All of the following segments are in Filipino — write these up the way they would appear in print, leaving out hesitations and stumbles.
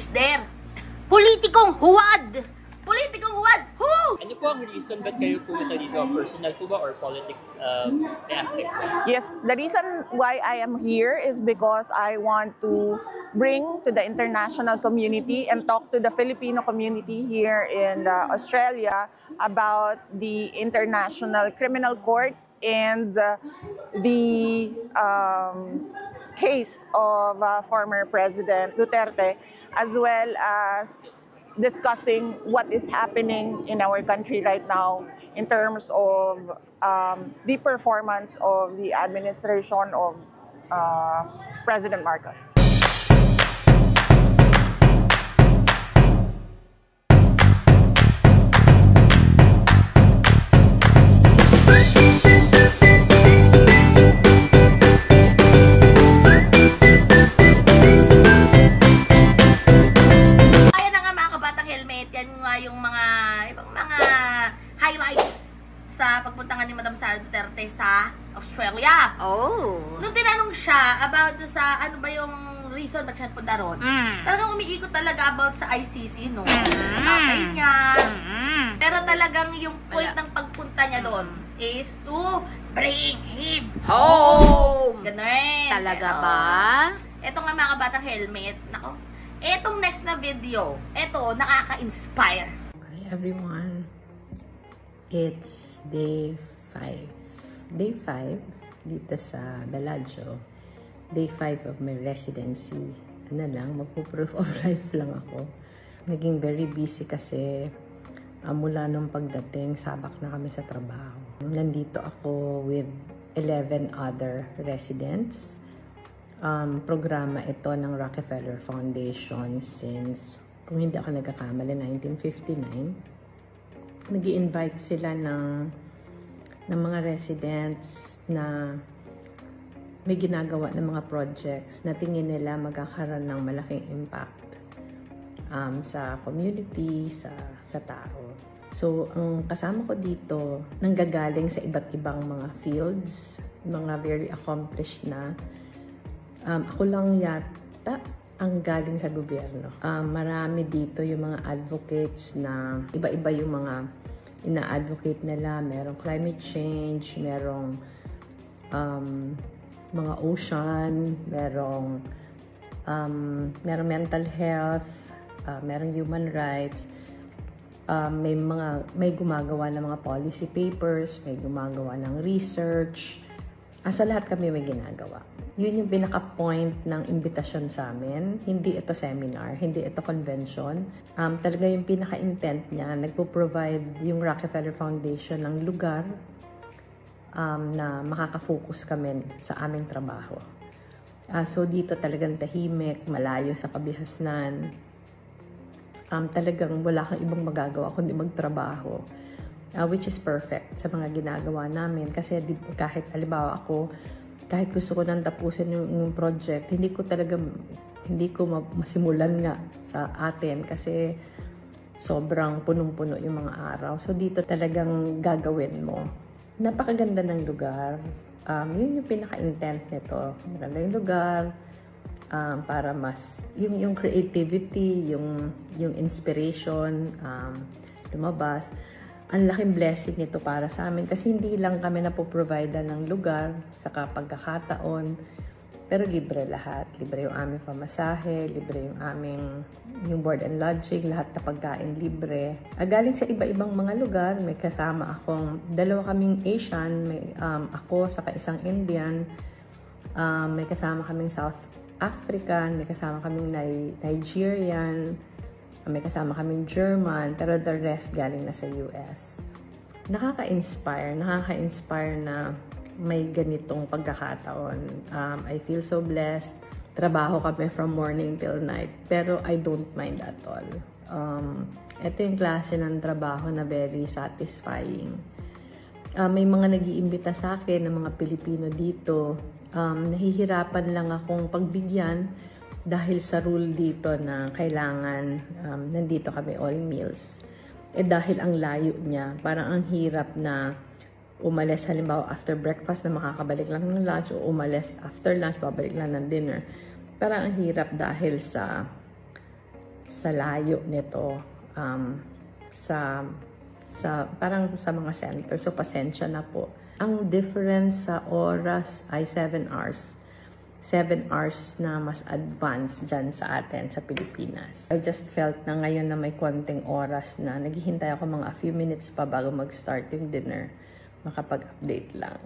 there. Politikong huwad! Politikong huwad! Woo! Ano po ang reason ba't kayo pumunta dito? Personal po ba or politics aspect po? Yes, the reason why I am here is because I want to bring to the international community and talk to the Filipino community here in Australia about the International Criminal Court and the case of former President Duterte, as well as discussing what is happening in our country right now in terms of the performance of the administration of President Marcos. Pagpunta nga ni Madam Sara Duterte sa Australia. Oh. Nung tinanong siya about sa ano ba yung reason ba't siya punta ron, talagang umiikot talaga about sa ICC, no? Tatay niya. Pero talagang yung point ng pagpunta niya doon is to bring him home. Ganun. Talaga ba? Ito nga mga kabatang helmet. Nako. Etong next na video, ito nakaka-inspire. Hi everyone. It's day 5. Day 5 dito sa Bellagio. Day 5 of my residency. Ano lang, magpo-proof of life lang ako. Naging very busy kasi mula nung pagdating, sabak na kami sa trabaho. Nandito ako with 11 other residents. Programa ito ng Rockefeller Foundation since, kung hindi ako nagkakamali, 1959. Nag-i-invite sila ng mga residents na may ginagawa ng mga projects na tingin nila magkakaroon ng malaking impact sa community, sa tao. So, ang kasama ko dito, nanggagaling sa iba't ibang mga fields, mga very accomplished na. Ako lang yata ang galing sa gobyerno. Marami dito yung mga advocates na iba-iba yung mga ina-advocate nila. Merong climate change, merong mga ocean, merong mental health, merong human rights, may gumagawa ng mga policy papers, may gumagawa ng research. Sa lahat kami may ginagawa. Yun yung pinaka-point ng imbitasyon sa amin. Hindi ito seminar, hindi ito convention. Talaga yung pinaka-intent niya, nagpo-provide yung Rockefeller Foundation ng lugar na makaka-focus kami sa aming trabaho. So dito talagang tahimik, malayo sa kabihasnan. Talagang wala kang ibang magagawa kundi magtrabaho. Which is perfect sa mga ginagawa namin. Kasi kahit halimbawa ako, kahit gusto ko nang tapusin yung project, hindi ko masimulan nga sa atin kasi sobrang punong-puno yung mga araw. So dito talagang gagawin mo. Napakaganda ng lugar. Yun yung pinaka-intent nito. Maganda yung lugar para mas yung creativity, yung inspiration lumabas. Ang laking blessing nito para sa amin kasi hindi lang kami napoprovide ng lugar sa pagkakataon, pero libre lahat. Libre yung aming pamasahe, libre yung board and lodging, lahat na pagkain libre. Galing sa iba-ibang mga lugar, may kasama akong, dalawa kaming Asian, may ako saka isang Indian, may kasama kaming South African, may kasama kaming Nigerian, may kasama kaming German, pero the rest galing na sa US. Nakaka-inspire na may ganitong pagkakataon. I feel so blessed. Trabaho kami from morning till night, pero I don't mind at all. Ito yung klase ng trabaho na very satisfying. May mga nag-iimbita sa akin ng mga Pilipino dito. Nahihirapan lang akong pagbigyan dahil sa rule dito na kailangan nandito kami all meals. Dahil ang layo niya, parang ang hirap na umalis halimbawa after breakfast na makakabalik lang ng lunch o umalis after lunch, babalik lang ng dinner. Parang ang hirap dahil sa sa layo nito parang sa mga center. So, pasensya na po. Ang difference sa oras ay 7 hours. 7 hours na mas advanced dyan sa atin, sa Pilipinas. I just felt na ngayon na may konting oras na naghihintay ako mga a few minutes pa bago mag-start yung dinner. Makapag-update lang.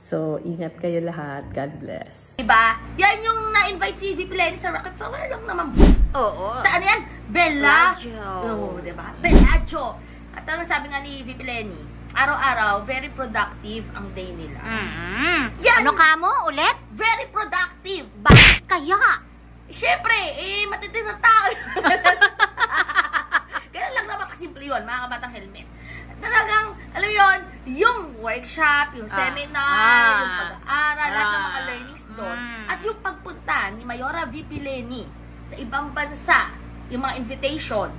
So, ingat kayo lahat. God bless. Diba? Yan yung na-invite si VP Lenny sa Rockefeller lang naman. Oo. Sa ano yan? Bellagio. Oo, diba? Bellagio. At ang sabi nga ni VP Lenny, araw-araw, very productive ang day nila. Yan! Ano ka mo ulit? Very productive. Bakit kaya? Siyempre, matitid na tao. Kaya lang naman kasimple yun, mga kabatang helmet. Talagang, alam yun, yung workshop, yung seminar, yung pag-aaral, lahat ng mga learnings doon, at yung pagpunta ni Mayora VP Lenny sa ibang bansa, yung mga invitation,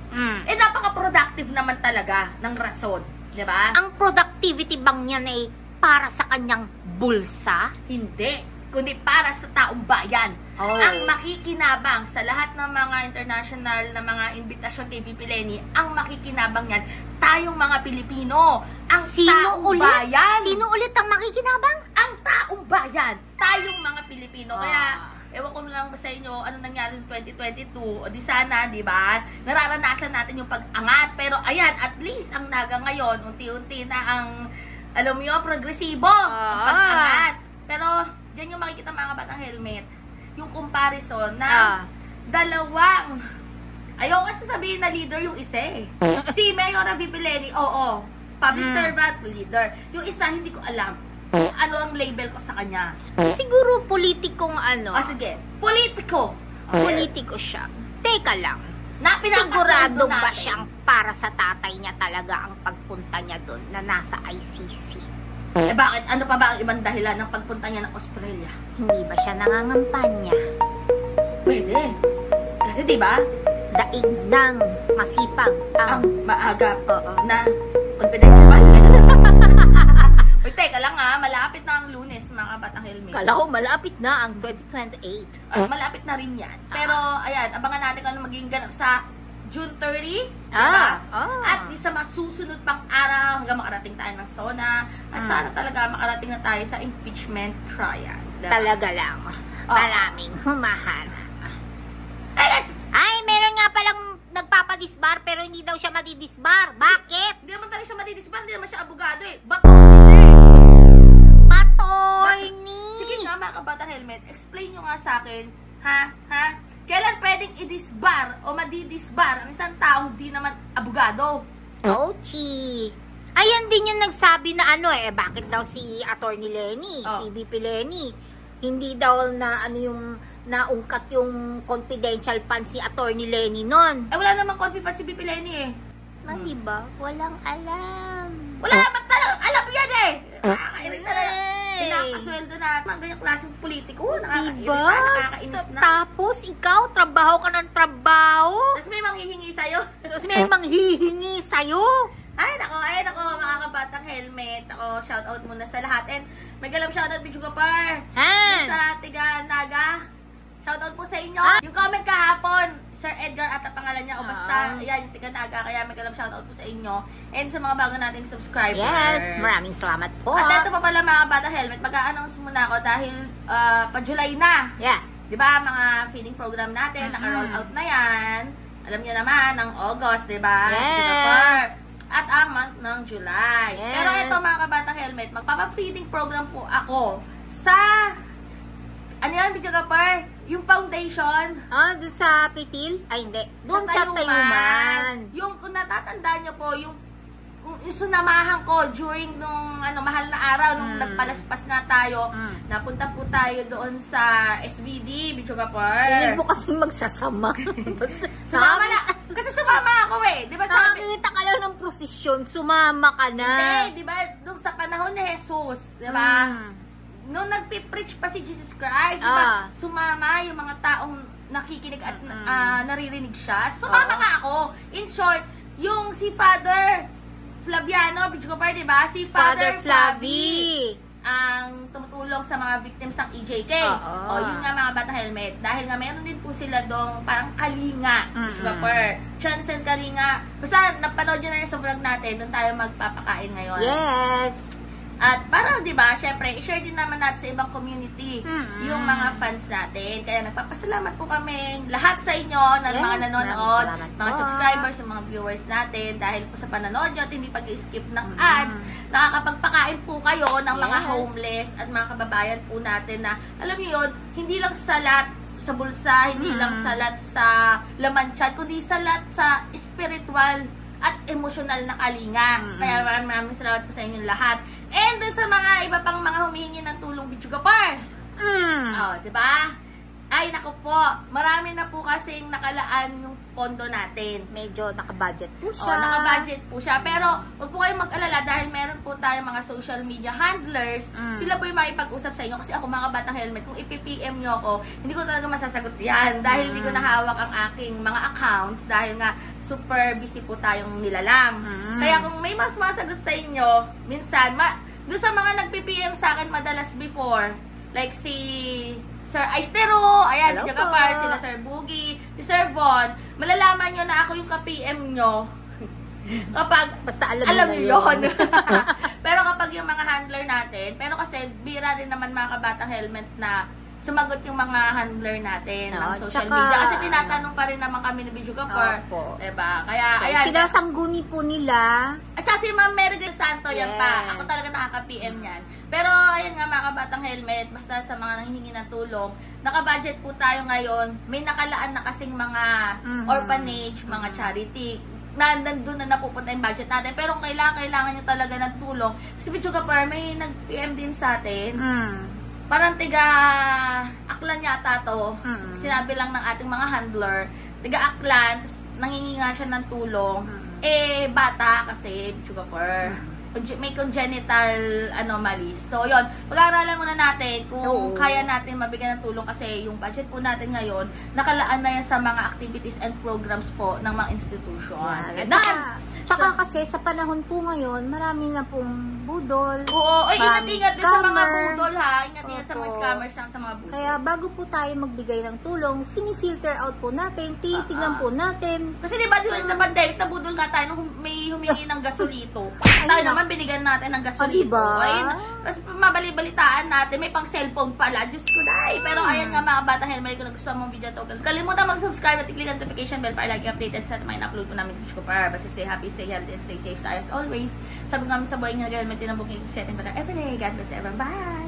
napaka-productive naman talaga ng rason, di ba? Ang productivity bang niyan ay para sa kanyang bulsa? Hindi, kundi para sa taong bayan. Ang makikinabang sa lahat ng mga international na mga invitasyon kay VP Lenny, ang makikinabang yan, tayong mga Pilipino, ang taong bayan. Sino ulit ang makikinabang? Ang taong bayan, tayong mga Pilipino. Kaya, ewan ko lang sa inyo, ano nangyari noong 2022, o di sana, di ba, nararanasan natin yung pag-angat. Pero ayan, at least ang naga ngayon, unti-unti na ang, alam mo yun, progresibo, ang pag-angat. Pero, yan yung makikita mga batang helmet. Yung comparison na dalawang, ayaw kasi sabihin na leader yung isa eh. Si Mayora VP Lenny, oo, public servant, leader. Yung isa, hindi ko alam ano ang label ko sa kanya. Siguro politikong ano. Sige, politiko. Politiko siya. Teka lang. Sigurado Sigurado ba siyang para sa tatay niya talaga ang pagpunta niya doon na nasa ICC? Bakit? Ano pa ba ang ibang dahilan ng pagpunta niya ng Australia? Hindi ba siya nangangampanya? Pwede. Kasi diba, Daig ng masipag ang maagap Oo. na confidential. Uy, teka lang malapit na ang Lunes, mga batang helmet. Kala ko malapit na ang 2028. Malapit na rin yan. Pero, ayan, abangan natin kung ano magiging ganap sa June 30, diba? At sa mga susunod pang araw hanggang makarating tayo ng SONA. At sana talaga makarating na tayo sa impeachment trial. Diba? Talaga lang. Maraming humahan. Ay, meron nga palang nagpapadisbar pero hindi daw siya madidisbar. Bakit? Hindi naman talaga siya madidisbar, hindi naman siya abogado eh. Baton siya eh. Attorney! Sige nga mga kabatang helmet, explain nyo nga sa akin, ha? Kailan pwedeng i-disbar o madidisbar ang isang taong di naman abogado? Ochi! Ayan din yung nagsabi na bakit daw si Attorney Lenny, si VP Lenny, hindi daw na yung naungkat yung confidential funds si Attorney Lenny nun. Wala namang confidential si VP Lenny eh. Diba? Walang alam. Wala naman talagang alam yan eh! Nakakairit talaga. Pinapasweldo na mga ganyang klaseng politiko. Nakakainis na. Tapos ikaw, trabaho ka ng trabaho. Tapos may manghihingi sa'yo. Ay, nako, mga kabatang helmet. Shoutout muna sa lahat. And may galang shoutout, Bichuga Par. Sa Tiga Naga. Shoutout po sa inyo. Yung comment kahapon, Sir Edgar ata pangalan niya. O basta, ayan, yung Tiga Naga. Kaya may galang shoutout po sa inyo. And sa mga bago nating subscribers. Yes, maraming salamat po. At ito pa pala mga kabatang helmet. Mag-a-announce muna ako dahil pa-July na. Yeah. Diba, mga feeding program natin, naka-roll out na yan. Alam niyo naman, ng August, diba? Yes. At ang month ng July. Yes. Pero ito mga kabatang helmet, magpapa-feeding program po ako sa, ano yan, Bidyo Kapar? Yung foundation. Doon sa Pitil? Ay, hindi. Doon sa Tayuman. Yung, kung natatandaan niyo po, yung sunamahan ko during nung mahal na araw, nung nagpalaspas nga tayo, napunta po tayo doon sa SVD, Bidyo Kapar. Hindi mo kasi magsasama. Sumama na. Kasi sumama ako eh. Diba sabi? Nakakita ka lang ng prosesyon, sumama ka na. Hindi, diba? Doon sa panahon ni Jesus, diba? Nung nagpipreach pa si Jesus Christ, diba? Sumama yung mga taong nakikinig at naririnig siya. Sumama nga ako. In short, yung si Father Flaviano, Bidyo Kapar, diba? Si Father Flavi. ang tumutulong sa mga victims ng EJK. Yun nga mga Batang Helmet. Dahil nga meron din po sila dong parang Kalinga. Chance and Kalinga. Basta napanood nyo na yun sa vlog natin. Doon tayo magpapakain ngayon. Yes! At para, di ba, syempre, i-share din naman natin sa ibang community yung mga fans natin. Kaya nagpapasalamat po kami lahat sa inyo ng mga nanonood, mga subscribers, mga viewers natin. Dahil po sa panonood nyo at hindi pag-skip ng ads, nakakapagpakain po kayo ng mga homeless at mga kababayan po natin na, alam niyo yun, hindi lang salat sa bulsa, hindi lang salat sa laman tiyan, kundi salat sa spiritual at emosyonal na kalinga. Kaya maraming salamat po sa inyo lahat. And sa mga iba pang mga humihingi ng tulong Bichugapar. Diba? Ay, naku po. Marami na po kasing nakalaan yung pondo natin. Medyo naka-budget po siya. Naka-budget po siya. Pero, huwag po kayong mag-alala dahil meron po tayong mga social media handlers. Sila po yung makipag-usap sa inyo. Kasi ako, mga Batang Helmet, kung ipipm nyo ako, hindi ko talaga masasagot yan. Dahil hindi ko nahawak ang aking mga accounts. Dahil nga, super busy po tayong nilalang. Kaya kung may mas masagot sa inyo, minsan, doon sa mga nagpipm sa akin madalas before, like si Sir Aistero, ayan, Bichugapar, sila Sir Boogie, si Sir Von, malalaman nyo na ako yung ka-PM nyo kapag, basta alam nyo yun. Pero kapag yung mga handler natin, pero kasi bira rin naman mga Kabatang Helmet na sumagot yung mga handler natin ng social media. Kasi tinatanong pa rin naman kami ni Bichugapar. Diba? Kaya, so, ayan. sinasangguni po nila. At saka si Ma'am Mary Del Santo, yan pa. Ako talaga nakaka-PM yan. Pero, ayan nga mga Kabatang Helmet, basta sa mga nanghihingi ng tulong, naka-budget po tayo ngayon. May nakalaan na kasing mga orphanage, mga charity, na nandun na napupunta yung budget natin. Pero kung kailangan nyo talaga ng tulong, si Bichugapar, may nag-PM din sa atin. Parang tiga-aklan yata to. Sinabi lang ng ating mga handler, tiga-aklan, nangingi nga siya ng tulong. Bata kasi, Bichugapar. May congenital anomalies. So, yun. Pag-aaralan muna natin kung kaya natin mabigyan ng tulong kasi yung budget po natin ngayon, nakalaan na yan sa mga activities and programs po ng mga institution. Tsaka kasi sa panahon po ngayon, marami na pong budol. Oo, ingat-ingat din sa mga budol ha. Ingat-ingat sa mga scammers sa mga budol. Kaya bago po tayo magbigay ng tulong, fini-filter out po natin, titignan po natin. Kasi diba during the pandemic, nabudol nga tayo nung may humingi ng gasolito. Tayo naman binigyan natin ng gasolito. Tapos mabali-balitaan natin, may pang cellphone pala. Diyos ko dahil. Pero ayan nga mga Batang Helmet, kung nagustuhan mong video to, kalimutan mag-subscribe at i-click ang notification bell para lagi updated sa mga in-upload po namin Bichugapar. Basta stay happy, stay healthy, and stay safe tayo as always. Sabi nga sa buhay niyo, nag-helmet din ang booking setting para everyday. God bless everyone. Bye!